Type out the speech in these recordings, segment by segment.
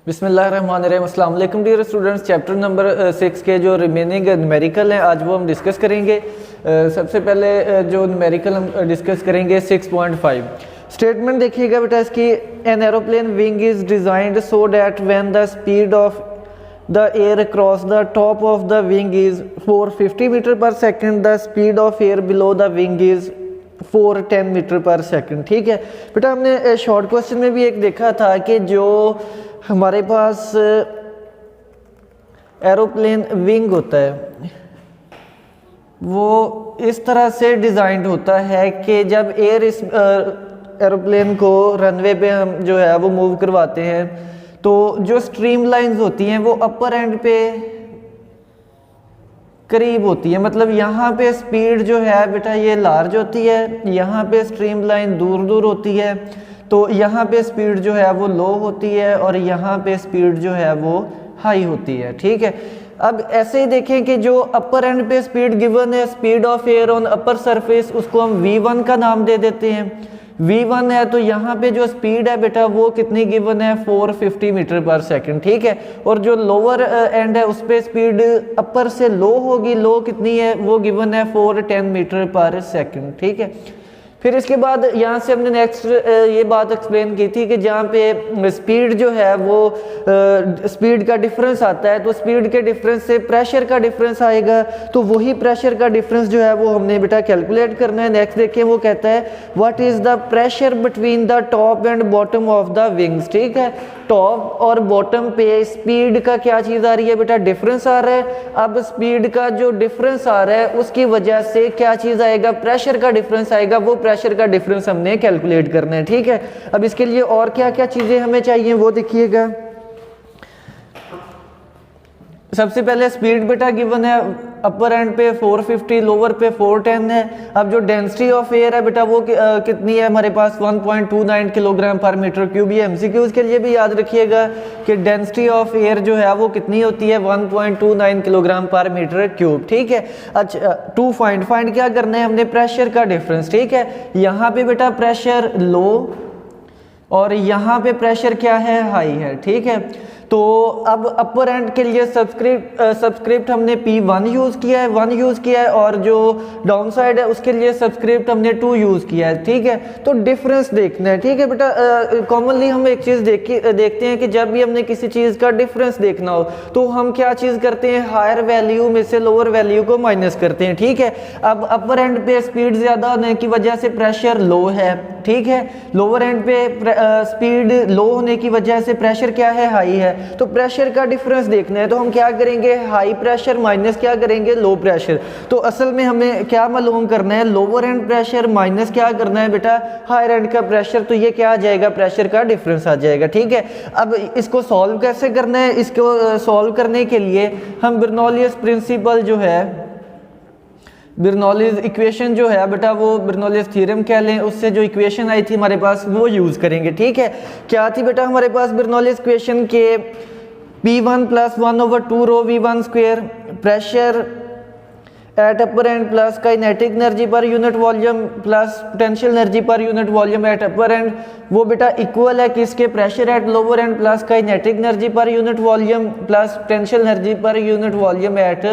बिस्मिल्लाहिर्रहमानिर्रहीम। अस्सलाम वालेकुम डियर स्टूडेंट्स। चैप्टर नंबर 6 के जो रिमेनिंग न्यूमेरिकल हैं आज वो हम डिस्कस करेंगे। सबसे पहले जो न्यूमेरिकल हम डिस्कस करेंगे 6.5 स्टेटमेंट देखिएगा बेटा इसकी। An aeroplane wing is designed so that when the speed of the air across the top of the wing is 450 metre per second, the speed of air below the wing is 410 metre per second. ठीक है बेटा, हमने short question में भी एक देखा था कि जो हमारे पास एरोप्लेन विंग होता है वो इस तरह से डिज़ाइंड होता है कि जब एयर इस एरोप्लेन को रनवे पे हम जो है वो मूव करवाते हैं तो जो स्ट्रीम लाइंस होती हैं वो अपर एंड पे करीब होती है। मतलब यहाँ पे स्पीड जो है बेटा ये लार्ज होती है, यहाँ पे स्ट्रीम लाइन दूर दूर होती है, तो यहाँ पे स्पीड जो है वो लो होती है और यहाँ पे स्पीड जो है वो हाई होती है। ठीक है, अब ऐसे ही देखें कि जो अपर एंड पे स्पीड गिवन है, speed of air on upper surface, उसको हम v1 का नाम दे देते हैं। v1 है तो यहाँ पे जो स्पीड है बेटा वो कितनी गिवन है 450 मीटर पर सेकंड। ठीक है, और जो लोअर एंड है उस पे स्पीड अपर से लो होगी, लो कितनी है वो गिवन है 410 मीटर पर सेकंड। ठीक है, फिर इसके बाद यहाँ से हमने नेक्स्ट ये बात एक्सप्लेन की थी कि जहाँ पे स्पीड जो है वो स्पीड का डिफरेंस आता है तो स्पीड के डिफरेंस से प्रेशर का डिफरेंस आएगा, तो वही प्रेशर का डिफरेंस जो है वो हमने बेटा कैलकुलेट करना है। नेक्स्ट देखिए वो कहता है what is the pressure between the top and bottom of the wings. ठीक है, टॉप और बॉटम पे स्पीड का क्या चीज़ आ रही है बेटा, डिफरेंस आ रहा है। अब स्पीड का जो डिफरेंस आ रहा है उसकी वजह से क्या चीज़ आएगा, प्रेशर का डिफरेंस आएगा। वो प्रेशर का डिफरेंस हमने कैलकुलेट करना है। ठीक है, अब इसके लिए और क्या क्या चीज़ें हमें चाहिए वो देखिएगा। सबसे पहले स्पीड बेटा गिवन है, अपर एंड पे 450, लोअर पे 410 है। अब जो डेंसिटी ऑफ एयर है बेटा वो कितनी है हमारे पास 1.29 किलोग्राम पर मीटर क्यूब। ये एमसीक्यूज के लिए भी याद रखिएगा कि डेंसिटी ऑफ एयर जो है वो कितनी होती है 1.29 किलोग्राम पर मीटर क्यूब। ठीक है, अच्छा टू फाइंड क्या करना है हमने, प्रेशर का डिफरेंस। ठीक है, यहाँ पे बेटा प्रेशर लो और यहाँ पे प्रेशर क्या है, हाई है। ठीक है, तो अब अपर एंड के लिए सबस्क्रिप्ट हमने P1 यूज़ किया है, 1 यूज़ किया है, और जो डाउन साइड है उसके लिए सबस्क्रिप्ट हमने 2 यूज़ किया है। ठीक है, तो डिफरेंस देखना है। ठीक है बेटा, कॉमनली हम एक चीज़ देखते हैं कि जब भी हमने किसी चीज़ का डिफरेंस देखना हो तो हम क्या चीज़ करते हैं, हायर वैल्यू में से लोअर वैल्यू को माइनस करते हैं। ठीक है, अब अपर एंड पे स्पीड ज़्यादा होने की वजह से प्रेशर लो है। ठीक है, लोअर एंड पे स्पीड लो होने की वजह से प्रेशर क्या है, हाई है। तो प्रेशर का डिफरेंस देखना है तो हम क्या करेंगे, हाई प्रेशर माइनस क्या करेंगे, लो प्रेशर। तो असल में हमें क्या मालूम करना है, लोअर एंड प्रेशर माइनस क्या करना है बेटा, हायर एंड का प्रेशर। तो ये क्या आ जाएगा, प्रेशर का डिफरेंस आ जाएगा। ठीक है, अब इसको सॉल्व कैसे करना है, इसको सॉल्व करने के लिए हम बर्नौलियस प्रिंसिपल जो है, बर्नौलीज इक्वेशन जो है बेटा वो बर्नौलीज थ्योरम कह लें, उससे जो इक्वेशन आई थी हमारे पास वो यूज़ करेंगे। ठीक है, क्या थी बेटा हमारे पास बर्नौलीज इक्वेशन के P1 + 1/2 ρ V1 square, pressure at upper and plus kinetic energy per unit volume plus potential energy per unit volume at upper and, वो बेटा इक्वल है किसके, pressure at lower and plus kinetic energy per unit volume plus potential energy per unit volume at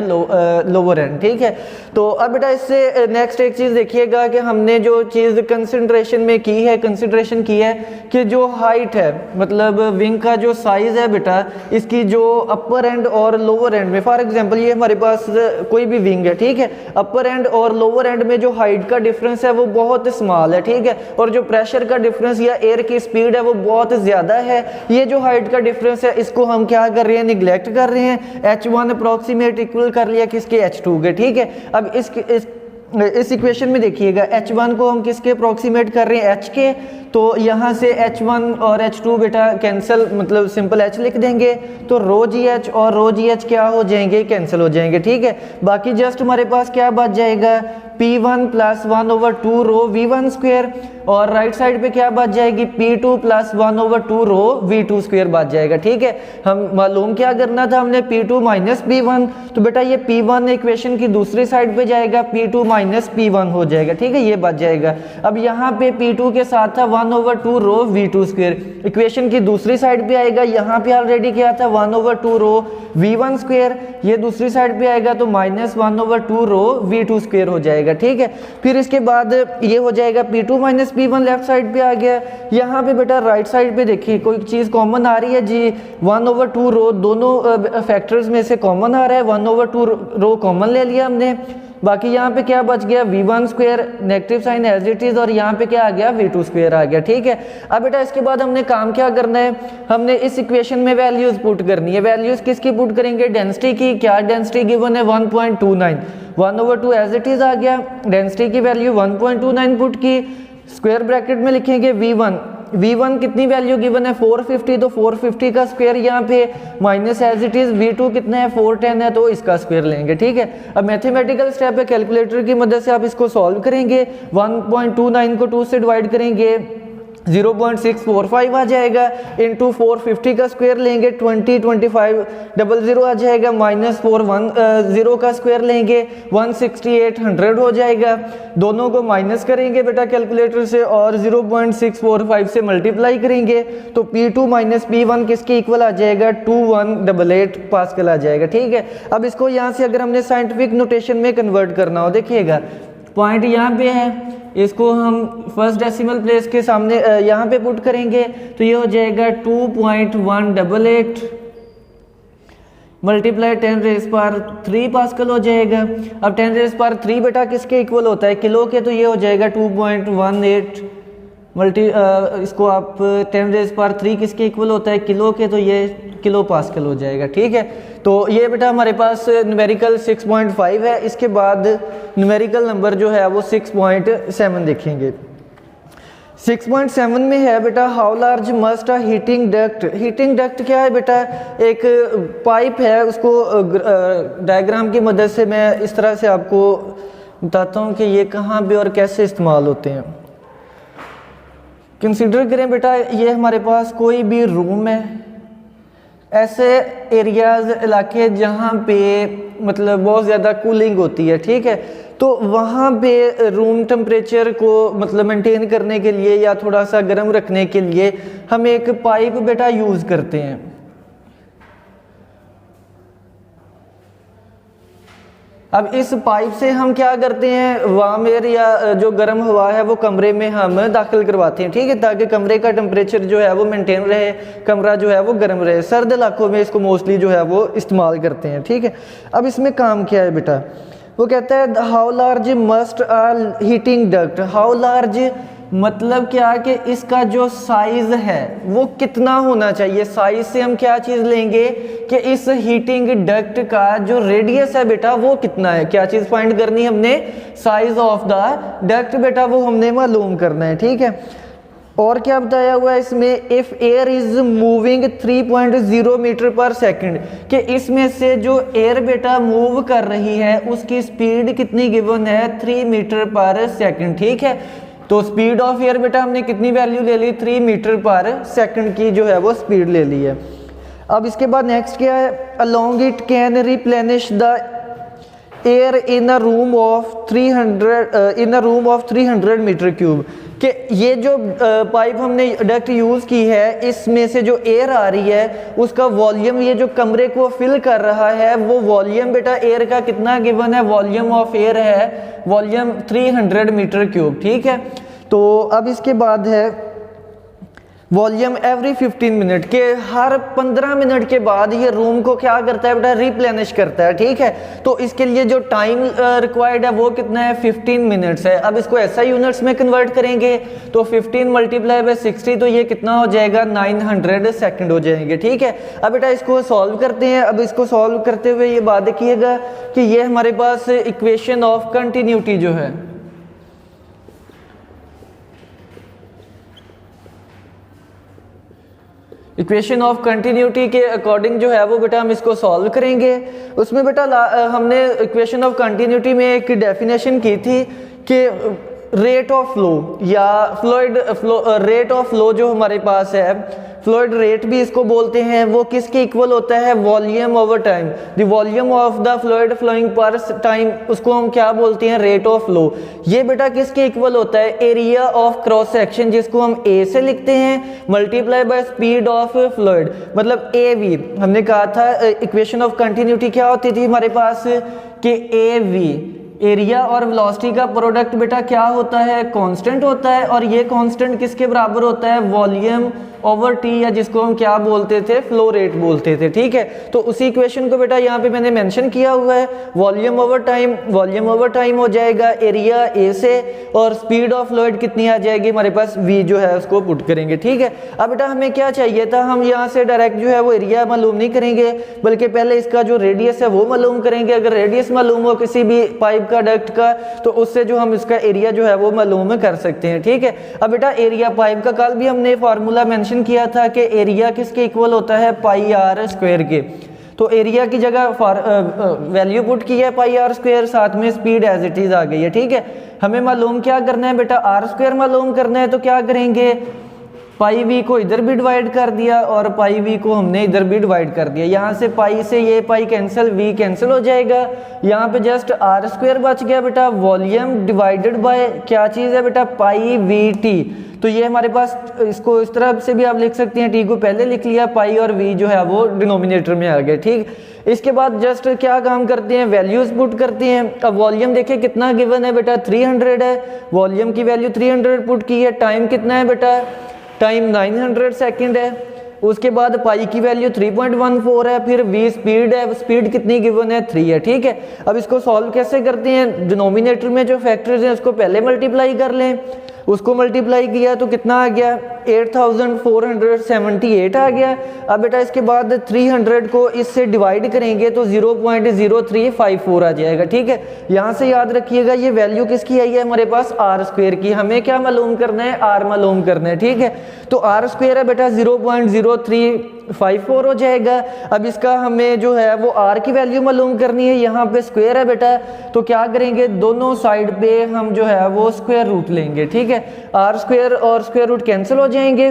lower and. ठीक है, तो अब बेटा इससे नेक्स्ट एक चीज़ देखिएगा कि हमने जो चीज़ कंसिडरेशन की है कि जो हाइट है, मतलब विंग का जो साइज़ है बेटा, इसकी जो अपर एंड और लोअर एंड में, फॉर एग्जाम्पल ये हमारे पास कोई भी विंग है। ठीक है, अपर एंड और लोअर एंड में जो हाइट का डिफरेंस है वो बहुत स्मॉल है। ठीक है, और जो प्रेशर का डिफरेंस या एयर की स्पीड है वो बहुत ज़्यादा है। ये जो हाइट का डिफरेंस है इसको हम क्या कर रहे हैं, निगलेक्ट कर रहे हैं। H1 अप्रॉक्सीमेट इक्वल कर लिया किसके, H2 के। ठीक है, अब इस इक्वेशन में देखिएगा H1 को हम किसके अप्रॉक्सीमेट कर रहे हैं, H के, तो यहाँ से H1 और H2 बेटा कैंसिल, मतलब सिंपल H लिख देंगे तो ρgh और ρgh क्या हो जाएंगे, कैंसिल हो जाएंगे। ठीक है, बाकी जस्ट हमारे पास क्या बच जाएगा, P1 + 1/2 ρ V1 स्क्वायर, और राइट साइड पे क्या बच जाएगी, P2 + 1/2 ρ V2 स्क्वायर बच जाएगा। ठीक है, हम मालूम क्या करना था हमने, P2 - P1, तो बेटा ये P1 इक्वेशन की दूसरी साइड पे जाएगा, P2 - P1 हो जाएगा। ठीक है, ये बच जाएगा। अब यहाँ पे P2 के साथ था 1/2 रो v2 स्क्वायर। इक्वेशन की दूसरी साइड पे आएगा, यहाँ पे ऑलरेडी क्या था 1/2 रो v1 स्क्वायर, ये दूसरी साइड पे आएगा तो -1/2 रो v2 स्क्वायर हो जाएगा। ठीक है, फिर इसके बाद ये हो जाएगा p2 - p1 लेफ्ट साइड पे आ गया। यहाँ पे बेटा राइट साइड पे देखिए कोई चीज़ कॉमन आ रही है जी, 1/2 रो दोनों फैक्टर्स में से कॉमन आ रहा है, 1/2 रो कॉमन ले लिया हमने। बाकी यहाँ पे क्या बच गया v1 square, negative sign as it is, और यहाँ पे क्या आ गया v2 स्क्वायर आ गया। ठीक है, अब बेटा इसके बाद हमने काम क्या करना है, हमने इस इक्वेशन में वैल्यूज पुट करनी है। वैल्यूज किसकी पुट करेंगे, डेंसिटी की। क्या डेंसिटी गिवन है 1.29, 1/2 एज इट इज आ गया। डेंसिटी की वैल्यू 1.29 पुट की, स्क्वायर ब्रैकेट में लिखेंगे v1 कितनी वैल्यू गिवन है 450, तो 450 का स्क्वायर यहाँ पे minus as it is v2 कितना है 410 है, तो इसका स्क्वायर लेंगे। ठीक है, अब मैथमेटिकल स्टेप है, कैलकुलेटर की मदद से आप इसको सॉल्व करेंगे। 1.29 को 2 से डिवाइड करेंगे 0.645 आ जाएगा, इंटू 450 का स्क्वायर लेंगे 202500 आ जाएगा, -410 का स्क्वायर लेंगे 16800 हो जाएगा। दोनों को माइनस करेंगे बेटा कैलकुलेटर से और 0.645 से मल्टीप्लाई करेंगे तो P2 - P1 किसके इक्वल आ जाएगा 2188 पास्कल आ जाएगा। ठीक है, अब इसको यहाँ से अगर हमने साइंटिफिक नोटेशन में कन्वर्ट करना हो, देखिएगा पॉइंट यहाँ पे है, इसको हम फर्स्ट डेसिमल प्लेस के सामने यहाँ पे पुट करेंगे तो ये हो जाएगा 2.188 मल्टीप्लाई 10⁻³ पास्कल हो जाएगा। अब 10⁻³ बेटा किसके इक्वल होता है, किलो के, तो ये हो जाएगा 2.18 इसको आप 10⁻³ किसके इक्वल होता है, किलो के, तो ये किलो पास्कल हो जाएगा। ठीक है, तो ये बेटा हमारे पास न्यूमेरिकल 6.5 है। इसके बाद न्यूमेरिकल नंबर जो है वो 6.7 देखेंगे। 6.7 में है बेटा how large must a heating duct. Heating duct क्या है बेटा, एक पाइप है, उसको डायग्राम की मदद से मैं इस तरह से आपको बताता हूँ कि ये कहाँ पे और कैसे इस्तेमाल होते हैं। कंसीडर करें बेटा ये हमारे पास कोई भी रूम है, ऐसे एरियाज इलाके जहाँ पे मतलब बहुत ज़्यादा कूलिंग होती है। ठीक है, तो वहाँ पे रूम टेम्परेचर को मतलब मेंटेन करने के लिए या थोड़ा सा गर्म रखने के लिए हम एक पाइप बेटा यूज़ करते हैं। अब इस पाइप से हम क्या करते हैं, वार्म एयर या जो गर्म हवा है वो कमरे में हम दाखिल करवाते हैं। ठीक है, ताकि कमरे का टेम्परेचर जो है वो मेंटेन रहे, कमरा जो है वो गर्म रहे। सर्द इलाकों में इसको मोस्टली जो है वो इस्तेमाल करते हैं। ठीक है, अब इसमें काम क्या है बेटा, वो कहता है how large must a heating duct. How large मतलब क्या कि इसका जो साइज है वो कितना होना चाहिए। साइज से हम क्या चीज़ लेंगे कि इस हीटिंग डक्ट का जो रेडियस है बेटा वो कितना है। क्या चीज़ फाइंड करनी है हमने, साइज ऑफ द डक्ट बेटा वो हमने मालूम करना है। ठीक है, और क्या बताया हुआ है इसमें, if air is moving 3.0 meter पर सेकंड, कि इसमें से जो एयर बेटा मूव कर रही है उसकी स्पीड कितनी गिवन है 3 मीटर पर सेकंड। ठीक है, तो स्पीड ऑफ एयर बेटा हमने कितनी वैल्यू ले ली, 3 मीटर पर सेकंड की जो है वो स्पीड ले ली है। अब इसके बाद नेक्स्ट क्या है, along it can replenish the air in a room of 300 meter cube, कि ये जो पाइप हमने डक्ट यूज़ की है इसमें से जो एयर आ रही है उसका वॉल्यूम, ये जो कमरे को फिल कर रहा है वो वॉल्यूम बेटा एयर का कितना गिवन है, वॉल्यूम ऑफ एयर है वॉल्यूम 300 मीटर क्यूब। ठीक है, तो अब इसके बाद है वॉल्यूम एवरी 15 मिनट, के हर 15 मिनट के बाद ये रूम को क्या करता है बेटा, रिप्लेनिश करता है। ठीक है, तो इसके लिए जो टाइम रिक्वायर्ड है वो कितना है 15 मिनट्स है। अब इसको ऐसा यूनिट्स में कन्वर्ट करेंगे तो 15 × 60 तो ये कितना हो जाएगा 900 सेकंड हो जाएंगे। ठीक है, अब बेटा इसको सॉल्व करते हैं। अब इसको सॉल्व करते हुए ये बात देखिएगा कि ये हमारे पास इक्वेशन ऑफ कंटिन्यूटी जो है, इक्वेशन ऑफ कंटिन्यूटी के अकॉर्डिंग जो है वो बेटा हम इसको सॉल्व करेंगे। उसमें बेटा हमने इक्वेशन ऑफ कंटिन्यूटी में एक डेफिनेशन की थी कि रेट ऑफ फ्लो या fluid flow rate of flow जो हमारे पास है, फ्लूइड रेट भी इसको बोलते हैं, वो किसके इक्वल होता है? Volume over time. The volume of the fluid flowing पर टाइम, उसको हम क्या बोलते हैं? Rate of flow. ये बेटा किसके इक्वल होता है? एरिया ऑफ क्रॉस सेक्शन, जिसको हम ए से लिखते हैं, multiply by speed of fluid, मतलब ए वी। हमने कहा था इक्वेशन ऑफ कंटिन्यूटी क्या होती थी हमारे पास कि ए वी, एरिया और वेलोसिटी का प्रोडक्ट बेटा क्या होता है? कांस्टेंट होता है, और ये कांस्टेंट किसके बराबर होता है? वॉल्यूम ओवर टी, या जिसको हम क्या बोलते थे? फ्लो रेट बोलते थे। ठीक है, तो उसी इक्वेशन को बेटा यहाँ पे मैंने मेंशन किया हुआ है। Volume over time, volume over time हो जाएगा एरिया ए से, और स्पीड ऑफ फ्लूइड कितनी आ जाएगी हमारे पास? वी जो है उसको पुट करेंगे। ठीक है, अब बेटा हमें क्या चाहिए था? हम यहाँ से डायरेक्ट जो है वो एरिया मालूम नहीं करेंगे, बल्कि पहले इसका जो रेडियस है वो मालूम करेंगे। अगर रेडियस मालूम हो किसी भी पाइप का, डक्ट का, तो उससे जो हम इसका एरिया जो है वो मालूम कर सकते हैं। ठीक है, अब बेटा एरिया पाइप का कल भी हमने फार्मूला मेंशन किया था कि एरिया किसके इक्वल होता है? पाई आर स्क्वायर के। तो एरिया की जगह वैल्यू पुट की है पाई आर स्क्वायर, साथ में स्पीड एज इट इज आ गई है। ठीक है, हमें मालूम क्या करना है बेटा? आर स्क्वायर मालूम करना है, तो क्या करेंगे? पाई वी को इधर भी डिवाइड कर दिया और पाई वी को हमने इधर भी डिवाइड कर दिया। यहाँ से पाई से ये पाई कैंसिल, वी कैंसिल हो जाएगा। यहाँ पे जस्ट आर स्क्वायर बच गया बेटा, वॉल्यूम डिवाइडेड बाय क्या चीज़ है बेटा? पाई वी टी। तो ये हमारे पास, इसको इस तरह से भी आप लिख सकते हैं, टी को पहले लिख लिया, पाई और वी जो है वो डिनोमिनेटर में आ गए। ठीक, इसके बाद जस्ट क्या काम करते हैं? वैल्यूज पुट करते हैं। अब वॉल्यूम देखिए कितना गिवन है बेटा? 300 है, वॉल्यूम की वैल्यू 300 पुट की है। टाइम कितना है बेटा? टाइम 900 सेकंड है। उसके बाद पाई की वैल्यू 3.14 है, फिर वी स्पीड है, स्पीड कितनी गिवन है? 3 है। ठीक है, अब इसको सॉल्व कैसे करते हैं? डिनोमिनेटर में जो फैक्टर्स हैं उसको पहले मल्टीप्लाई कर लें। उसको मल्टीप्लाई किया तो कितना आ गया? 8478 आ गया। अब बेटा इसके बाद 300 को इससे डिवाइड करेंगे तो 0.0354 आ जाएगा। ठीक है, यहाँ से याद रखिएगा ये वैल्यू किसकी आई है हमारे पास? आर स्क्वायर की। हमें क्या मालूम करना है? आर मालूम करना है। ठीक है, तो आर स्क्वायर है बेटा 0.0354 हो जाएगा। अब इसका हमें जो है वो आर की वैल्यू मालूम करनी है, यहाँ पे स्क्वायर है बेटा, तो क्या करेंगे? दोनों साइड पे हम जो है वो स्क्वायर रूट लेंगे। ठीक है, आर स्क्वायर और स्क्वायर रूट कैंसिल हो जाएंगे।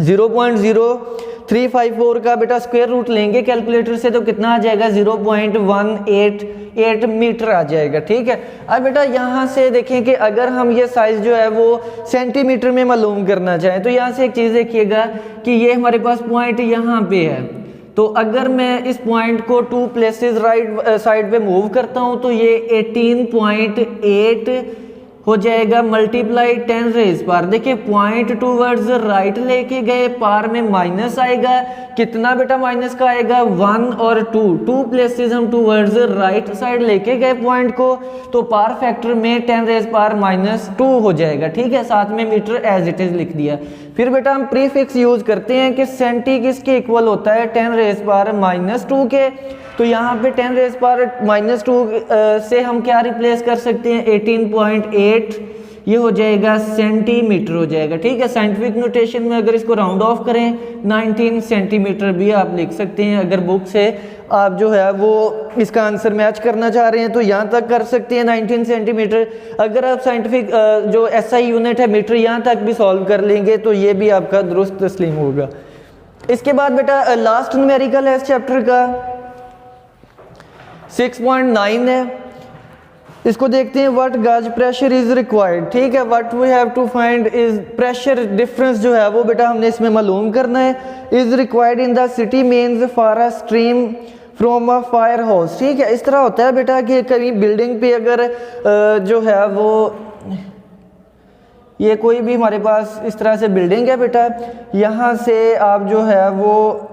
0.0354 का बेटा स्क्वायर रूट लेंगे कैलकुलेटर से तो कितना आ जाएगा? 0.188 मीटर आ जाएगा। ठीक है, अब बेटा यहाँ से देखें कि अगर हम ये साइज जो है वो सेंटीमीटर में मालूम करना चाहें, तो यहाँ से एक चीज़ देखिएगा कि ये हमारे पास पॉइंट यहाँ पे है, तो अगर मैं इस पॉइंट को 2 प्लेसेस राइट साइड पे मूव करता हूँ तो ये 18.8 हो जाएगा, मल्टीप्लाई 10 रेज पार। देखिए पॉइंट टूवर्ड्स राइट लेके गए, पार में माइनस आएगा। कितना बेटा माइनस का आएगा? 1 और 2 प्लेसेस हम टूवर्ड्स राइट साइड लेके गए पॉइंट को, तो पार फैक्टर में 10 रेज पार -2 हो जाएगा। ठीक है, साथ में मीटर एज इट इज लिख दिया। फिर बेटा हम प्रीफिक्स यूज करते हैं कि सेंटी किसके इक्वल होता है? 10 रेज पार -2 के। तो यहाँ पे 10 रेज पावर -2 से हम क्या रिप्लेस कर सकते हैं? 18.8 ये हो जाएगा सेंटीमीटर हो जाएगा। ठीक है, साइंटिफिक नोटेशन में अगर इसको राउंड ऑफ करें 19 सेंटीमीटर भी आप लिख सकते हैं। अगर बुक से आप जो है वो इसका आंसर मैच करना चाह रहे हैं तो यहाँ तक कर सकते हैं 19 सेंटीमीटर। अगर आप साइंटिफिक जो SI यूनिट है मीटर यहाँ तक भी सॉल्व कर लेंगे तो ये भी आपका दुरुस्त तस्लीम होगा। इसके बाद बेटा लास्ट न्यूमेरिकल है इस चैप्टर का 6.9 है, इसको देखते हैं। व्हाट गाज प्रेशर इज रिक्वायर्ड। ठीक है, what we have to find is pressure difference जो है वो बेटा हमने इसमें मालूम करना है। Is required in the city mains for a stream from a fire house. ठीक है, इस तरह होता है बेटा कि कभी बिल्डिंग पे अगर जो है वो ये कोई भी हमारे पास इस तरह से बिल्डिंग है बेटा, यहाँ से आप जो है वो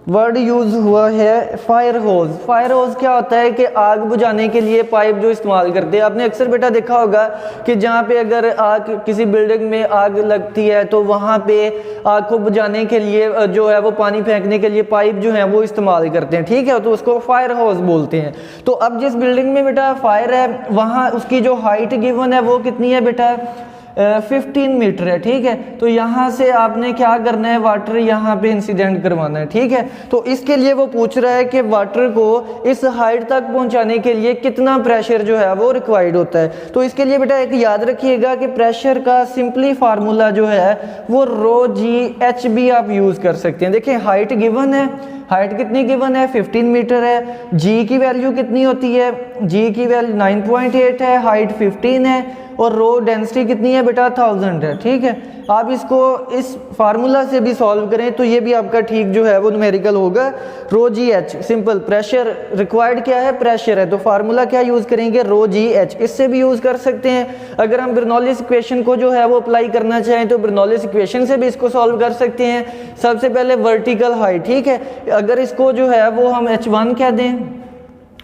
वर्ड यूज हुआ है फायर होज। फायर होज क्या होता है कि आग बुझाने के लिए पाइप जो इस्तेमाल करते हैं। आपने अक्सर बेटा देखा होगा कि जहाँ पे अगर आग किसी बिल्डिंग में आग लगती है तो वहाँ पे आग को बुझाने के लिए जो है वो पानी फेंकने के लिए पाइप जो है वो इस्तेमाल करते हैं। ठीक है, तो उसको फायर होज बोलते हैं। तो अब जिस बिल्डिंग में बेटा फायर है वहाँ उसकी जो हाइट गिवन है वो कितनी है बेटा? 15 मीटर है, ठीक है। तो यहाँ से आपने क्या करना है, वाटर यहाँ पे इंसिडेंट करवाना है, ठीक है। तो इसके लिए वो पूछ रहा है कि वाटर को इस हाइट तक पहुँचाने के लिए कितना प्रेशर जो है वो रिक्वायर्ड होता है। तो इसके लिए बेटा एक याद रखिएगा कि प्रेशर का सिंपली फार्मूला जो है वो रो जी एच भी आप यूज़ कर सकते हैं। देखिए हाइट गिवन है, हाइट कितनी गिवन है, 15 मीटर है। जी की वैल्यू कितनी होती है, जी की वैल्यू 9.8 है, हाइट 15 है, और रो डेंसिटी कितनी है बेटा 1000 है, ठीक है। आप इसको इस फार्मूला से भी सॉल्व करें तो ये भी आपका ठीक जो है वो न्यूमेरिकल होगा। Rho g h simple, pressure required क्या है, प्रेशर है, तो फार्मूला क्या यूज़ करेंगे, रो जी एच। इससे भी यूज़ कर सकते हैं। अगर हम बर्नौलीज इक्वेशन को जो है वो अप्लाई करना चाहें तो बर्नौलीज इक्वेशन से भी इसको सॉल्व कर सकते हैं। सबसे पहले वर्टिकल हाइट, ठीक है, अगर इसको जो है वो हम h1 कह दें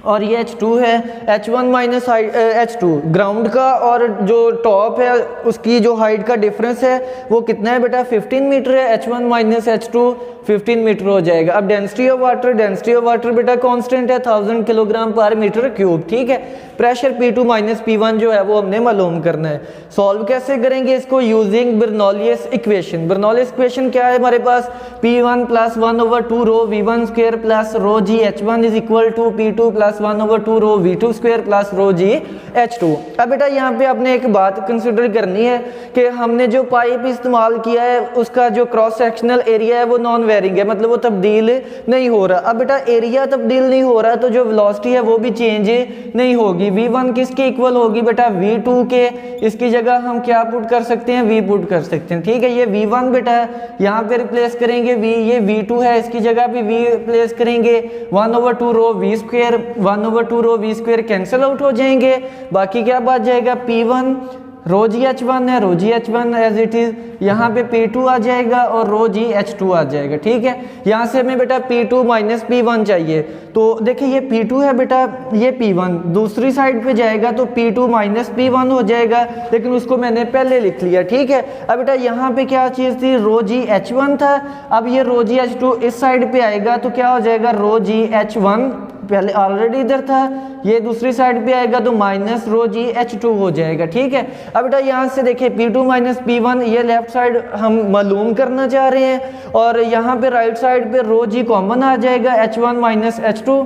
और ये h2 है, h1 माइनस h2 ग्राउंड का और जो टॉप है उसकी जो हाइट का डिफरेंस है वो कितना है बेटा 15 मीटर है, h1 माइनस h2 15 मीटर हो जाएगा। अब डेंसिटी ऑफ वाटर बेटा कांस्टेंट है 1000 किलोग्राम पर मीटर क्यूब, ठीक है। प्रेशर P2 माइनस P1 जो है वो हमने मालूम करना है। सॉल्व कैसे करेंगे इसको, using Bernoulli's equation. Bernoulli's equation क्या है हमारे पास, P1 plus 1/2 rho V1 square plus rho G H1 is equal to P2 plus 1/2 rho V2 square plus rho G H2। अब बेटा यहाँ पे आपने एक बात कंसिडर करनी है कि हमने जो पाइप इस्तेमाल किया है उसका जो क्रॉस सेक्शनल एरिया है वो नॉन वेरिंग है, मतलब वो तब्दील नहीं हो रहा। अब बेटा एरिया तब्दील नहीं हो रहा तो जो वेलोसिटी है वो भी चेंज नहीं होगी। V1 किसके इक्वल होगी बेटा V2 के, इसकी जगह हम क्या पुट कर सकते हैं, V पुट कर सकते हैं, ठीक है। ये V1 बेटा यहाँ पे रिप्लेस करेंगे V, ये V2 है इसकी जगह भी V रिप्लेस करेंगे। 1/2 रो V स्क्वायर 1/2 रो V स्क्वायर कैंसिल आउट हो जाएंगे, बाकी क्या बच जाएगा P1 रो जी H1 है, रो G H1 as it is, यहाँ पे P2 आ जाएगा और रो जी H2 आ जाएगा, ठीक है। यहाँ से हमें बेटा P2 माइनस P1 चाहिए, तो देखिए ये P2 है बेटा, ये P1 दूसरी साइड पे जाएगा तो P2 माइनस P1 हो जाएगा, लेकिन उसको मैंने पहले लिख लिया, ठीक है। अब बेटा यहाँ पे क्या चीज़ थी, रो जी H1 था, अब ये रो जी H2 इस साइड पे आएगा तो क्या हो जाएगा, रो जी H1 पहले ऑलरेडी इधर था, ये दूसरी साइड पे आएगा तो माइनस रो जी H2 हो जाएगा, ठीक है। अब बेटा यहाँ से देखिए P2 माइनस P1 ये लेफ्ट साइड हम मालूम करना चाह रहे हैं और यहाँ पे राइट साइड पे रो जी कॉमन आ जाएगा H1 माइनस H2।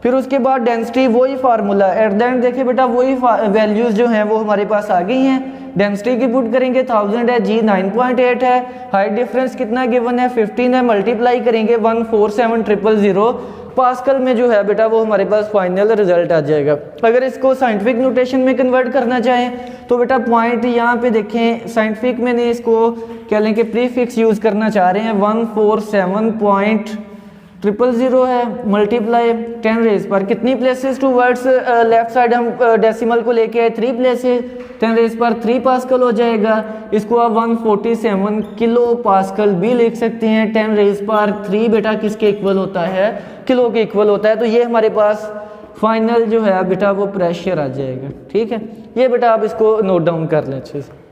फिर उसके बाद डेंसिटी वही फार्मूला एट द एंड, देखिए बेटा वही वैल्यूज जो हैं वो हमारे पास आ गई हैं। डेंसिटी की पुट करेंगे 1000 है, जी 9.8 है, हाइट डिफरेंस कितना गिवन है 15 है, मल्टीप्लाई करेंगे 147000 पास्कल में जो है बेटा वो हमारे पास फाइनल रिजल्ट आ जाएगा। अगर इसको साइंटिफिक नोटेशन में कन्वर्ट करना चाहें तो बेटा पॉइंट यहाँ पे देखें, साइंटिफिक में ने इसको कह लें कि प्रीफिक्स यूज़ करना चाह रहे हैं, 147.000 है, मल्टीप्लाई 10 रेज पर कितनी places towards left side हम डेसिमल को लेके आए 3 प्लेसेस, 10 रेज पर 3 पास्कल हो जाएगा। इसको आप 147 किलो पास्कल भी लिख सकते हैं। 10 रेज पर 3 बेटा किसके इक्वल होता है, किलो के इक्वल होता है। तो ये हमारे पास फाइनल जो है बेटा वो प्रेशर आ जाएगा, ठीक है। ये बेटा आप इसको नोट डाउन कर लें अच्छे से।